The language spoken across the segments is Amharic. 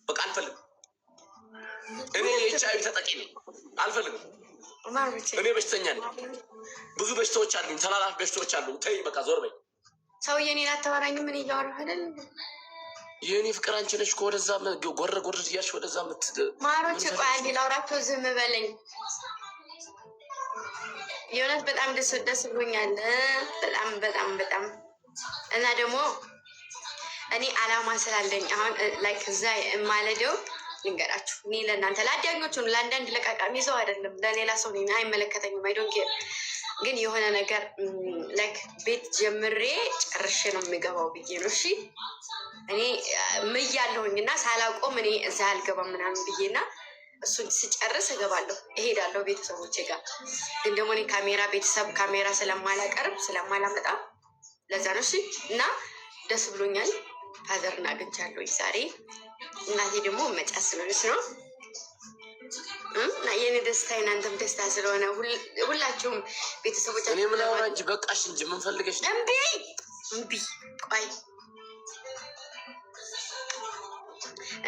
በቃ አልፈልግም። እኔ የኤችአይቪ ተጠቂ ነኝ። አልፈልግም። እኔ በሽተኛ ነኝ። ብዙ በሽታዎች አሉኝ፣ ተላላፊ በሽታዎች አሉኝ። ተይ በቃ ዞር በይ። ሰውዬ እኔን አታወራኝም። ምን እያወራህ አይደል? የእኔ ፍቅር አንቺ ነሽ እኮ ወደዛ ጎረ እያልሽ ወደዛ ማሮች። ቆይ አንዴ ላውራቸው፣ ዝም በለኝ። የእውነት በጣም ደስ ብሎኛል። በጣም በጣም በጣም እና ደግሞ እኔ አላማ ስላለኝ አሁን ላይክ እዛ የማለደው ልንገራችሁ። እኔ ለእናንተ ለአዳኞቹ ለአንዳንድ ለቃቃሚ ሰው አይደለም፣ ለሌላ ሰው ነኝ። አይመለከተኝም። አይዶንት ኬር። ግን የሆነ ነገር ላይክ ቤት ጀምሬ ጨርሼ ነው የሚገባው ብዬ ነው። እሺ እኔ ምያለሁኝ እና ሳላቆም እኔ እዛ አልገባም ምናምን ብዬና እሱን ስጨርስ እገባለሁ፣ እሄዳለሁ ቤተሰቦቼ ጋር። ግን ደግሞ እኔ ቤተሰብ ካሜራ ስለማላቀርብ ስለማላመጣ ለዛ ነው። እሺ እና ደስ ብሎኛል። ፋዘርን አግኝቻለሁ ዛሬ። እናቴ ደግሞ መጫ ስለሆነች ነው እና የኔ ደስታ እናንተም ደስታ ስለሆነ ሁላችሁም ቤተሰቦች እኔ ምን አወራ እንጂ በቃሽ እንጂ ምን ፈልገሽ ነው? እምቢ ቆይ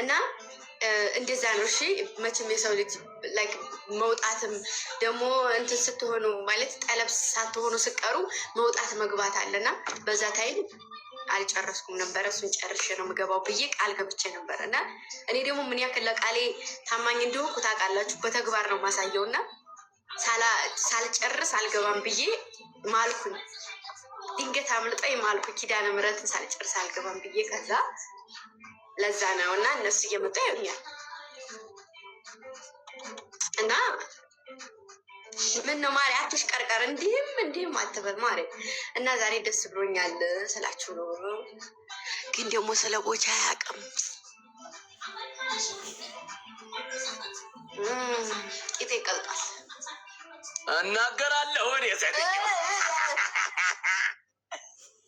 እና እንደዛ ነው። እሺ መቼም የሰው ልጅ ላይክ መውጣትም ደግሞ እንትን ስትሆኑ ማለት ጠለብ ሳትሆኑ ስቀሩ መውጣት መግባት አለና በዛ ታይም አልጨረስኩም ነበረ። እሱን ጨርሼ ነው የምገባው ብዬ ቃል ገብቼ ነበረ እና እኔ ደግሞ ምን ያክል ለቃሌ ታማኝ እንደሆንኩ ታውቃላችሁ። በተግባር ነው ማሳየው እና ሳልጨርስ አልገባም ብዬ ማልኩኝ። ድንገት አምልጦኝ ማልኩ። ኪዳነ ምሕረትን ሳልጨርስ አልገባም ብዬ ከዛ ለዛ ነው እና እነሱ እየመጡ ያዩኛል እና ምን ነው ማሪ አትሽቀርቀር፣ እንዲህም አትበል ማሪ። እና ዛሬ ደስ ብሎኛል ስላችሁ ነው። ግን ደግሞ ስለ ቦቻ አያውቅም። ቂጤ ይቀልጣል። እናገራለሁ እኔ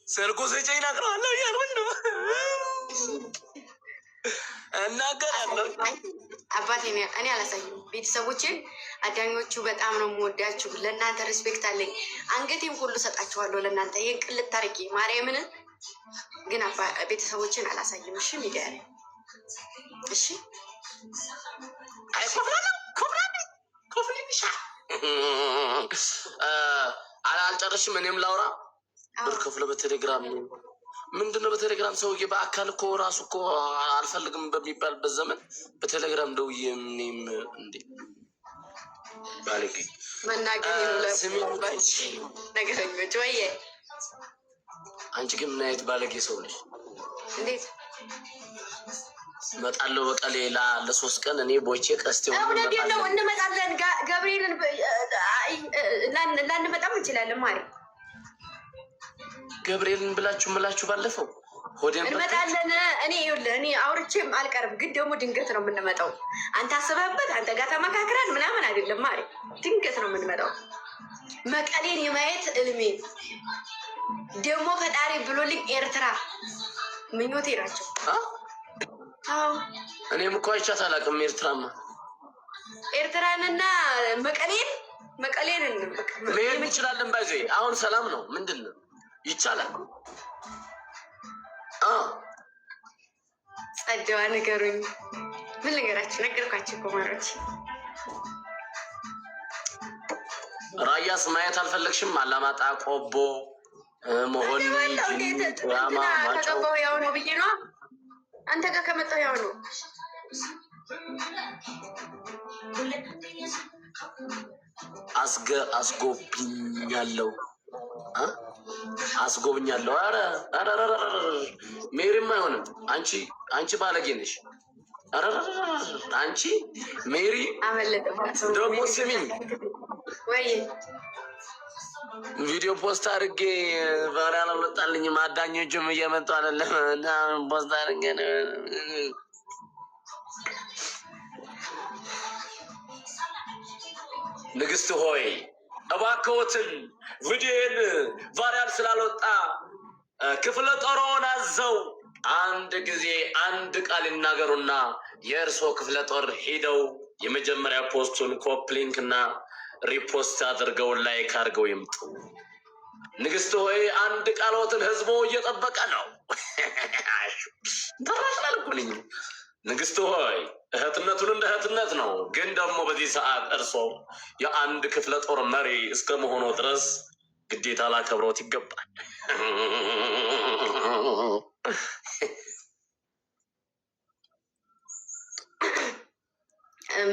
ስልኩ ስጭኝ እነግረዋለሁ እያልኩኝ ነው። እናገራለሁ አባቴ እኔ አላሳይም። ቤተሰቦችን አዳኞቹ በጣም ነው የምወዳችሁ። ለእናንተ ሪስፔክት አለኝ። አንገቴም ሁሉ ሰጣችኋለሁ ለእናንተ ይህን ቅልት አድርጌ ማርያምን። ግን ቤተሰቦችን አላሳይም። እሺ ሚዲያ ላይ እሺ አልጨረሽም። እኔም ላውራ ብር ከፍለ በቴሌግራም ምንድነው? በቴሌግራም ሰውዬ በአካል እኮ ራሱ እኮ አልፈልግም በሚባልበት ዘመን በቴሌግራም ደውዬ እኔም እንዴ ባለጌ መናገር ነገረኞች ወይ አንቺ ግን ምን አይነት ባለጌ ሰው ነሽ? እንዴት እመጣለሁ በቃ ሌላ ለ3 ቀን እኔ ቦቼ ቀስቴ ነው እንመጣለን። ገብርኤልን ላንመጣም እንችላለን ማለት ገብርኤልን ብላችሁ ባለፈው ሆዴን እንመጣለን። እኔ አውርቼም አልቀርም፣ ግን ደግሞ ድንገት ነው የምንመጣው። አንተ አስበህበት አንተ ጋር ተመካክረን ምናምን አይደለም ማለት ድንገት ነው የምንመጣው። መቀሌን የማየት እልሜ ደግሞ ፈጣሪ ብሎልኝ ኤርትራ ምኞቴ ናቸው። አዎ እኔም እኮ አይቻት አላውቅም። ኤርትራንና መቀሌን መሄድ እንችላለን። ባይዘ አሁን ሰላም ነው። ምንድን ነው ይቻላል። ጸደዋ ንገሩኝ። ምን ልንገራችሁ? ነገርኳችሁ እኮ ማሮች። ራያስ ማየት አልፈለግሽም? አላማጣ፣ ቆቦ፣ መሆን ከገባሁ ያው ነው ብዬ ነው። አንተ ጋር ከመጣሁ ያው ነው። አስጎብኛለሁ። ኧረ ሜሪም አይሆንም። አንቺ ባለጌ ነሽ። አንቺ ሜሪ ደግሞ ስሚኝ፣ ቪዲዮ ፖስት አድርጌ ዛሬ አላመጣልኝም። አዳኞቹም እየመጡ አይደለም እና ፖስት አድርጌ ንግስት ሆይ እባክዎትን ቪዲዮን ቫይራል ስላልወጣ ክፍለ ጦሩን አዘው አንድ ጊዜ አንድ ቃል ይናገሩና የእርሶ ክፍለ ጦር ሄደው የመጀመሪያ ፖስቱን ኮፕሊንክ እና ሪፖስት አድርገው ላይክ አድርገው ይምጡ። ንግስት ሆይ አንድ ቃሎትን ህዝቡ እየጠበቀ ነው። ተራሽላልኩልኝ ንግስት ሆይ እህትነቱን እንደ እህትነት ነው። ግን ደግሞ በዚህ ሰዓት እርሶ የአንድ ክፍለ ጦር መሪ እስከ መሆኑ ድረስ ግዴታ ላከብሮት ይገባል።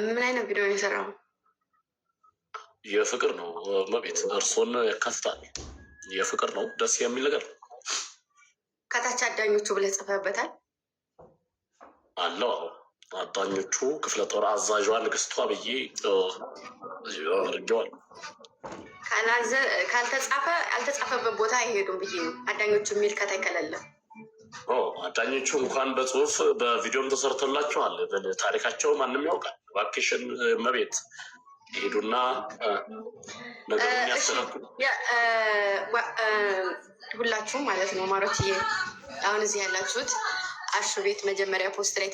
ምን አይነት ቪዲዮ ነው የሰራው? የፍቅር ነው መቤት፣ እርሶን ያካትታል። የፍቅር ነው፣ ደስ የሚል ነገር ነው። ከታች አዳኞቹ ብለህ ጽፈህበታል? አለው። አዳኞቹ ክፍለ ጦር አዛዧ ንግስቷ ብዬ አድርጌዋለሁ። ካልተጻፈ አልተጻፈበት ቦታ አይሄዱም ብዬ ነው። አዳኞቹ የሚል ከታይ ከሌለ አዳኞቹ እንኳን በጽሁፍ በቪዲዮም ተሰርቶላቸዋል። ታሪካቸው ማንም ያውቃል። ቫኬሽን መቤት ይሄዱና ነገሩን ያስተካክሉ። ሁላችሁም ማለት ነው ማሮችዬ፣ አሁን እዚህ ያላችሁት አሹ ቤት መጀመሪያ ፖስት ላይ